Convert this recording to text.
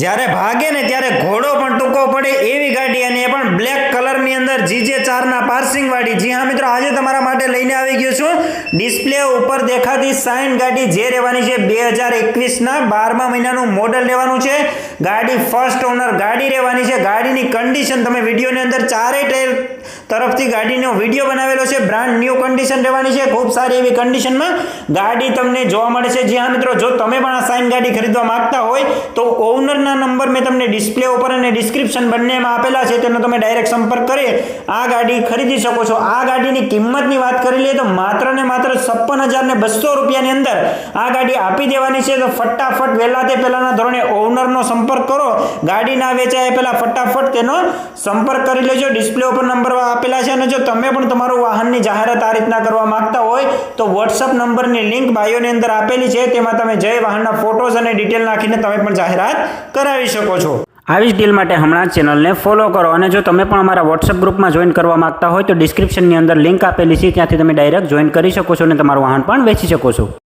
જ્યારે ભાગે ને ત્યારે ઘોડો પણ ટૂંકો પડે એવી ગાડી, અને એ પણ બ્લેક કલરની અંદર GJ4 ના પાર્સિંગ વાળી. જી હા મિત્રો, આજે તમારા માટે લઈને આવી ગયો છું ડિસ્પ્લે ઉપર દેખાતી સાઇન ગાડી, જે રહેવાની છે 2021 ના 12મા મહિનાનું મોડલ રહેવાનું છે. ગાડી ફર્સ્ટ ઓનર ગાડી રહેવાની છે. ગાડીની કન્ડિશન તમે વિડીયોની અંદર ચારેય ટાયર તરફથી ગાડીનો વિડીયો બનાવેલો છે. બ્રાન્ડ ન્યૂ કન્ડિશન રહેવાની છે, ખૂબ સારી એવી કન્ડિશનમાં ગાડી તમને જોવા મળે છે. જી હા મિત્રો, જો તમે પણ આ સાઇન ગાડી ખરીદવા માંગતા હોય તો ઓનર નંબર મેં તમને ડિસ્પ્લે ઉપર અને ડિસ્ક્રિપ્શન બંનેમાં આપેલા છે, તેનો તમે ડાયરેક્ટ સંપર્ક કરી આ ગાડી ખરીદી શકો છો. આ ગાડીની કિંમતની વાત કરી લઈએ તો માત્ર ને માત્ર 56,200 રૂપિયાની અંદર આ ગાડી આપી દેવાની છે. તો ફટાફટ વહેલા તે પહેલાના ધોરણે ઓનરનો સંપર્ક કરો. ગાડી ના વેચાય પહેલા ફટાફટ તેનો સંપર્ક કરી લેજો. ડિસ્પ્લે ઉપર નંબર આપેલા છે, અને જો તમે પણ તમારું વાહનની જાહેરાત આ રીતના કરવા માંગતા હોય તો WhatsApp નંબરની લિંક બાયોની અંદર આપેલી છે, તેમાં તમે જઈ વાહનના ફોટોઝ અને ડિટેલ નાખીને તમે પણ જાહેરાત કરાવી શકો છો. આવી જ ડીલ માટે હમણાં જ ચેનલને ફોલો કરો, અને જો તમે પણ અમારા WhatsApp ગ્રુપમાં જોઈન કરવા માંગતા હોય તો ડિસ્ક્રિપ્શનની અંદર લિંક આપેલી છે, ત્યાંથી તમે ડાયરેક્ટ જોઈન કરી શકો છો અને તમારું વાહન પણ વેચી શકો છો.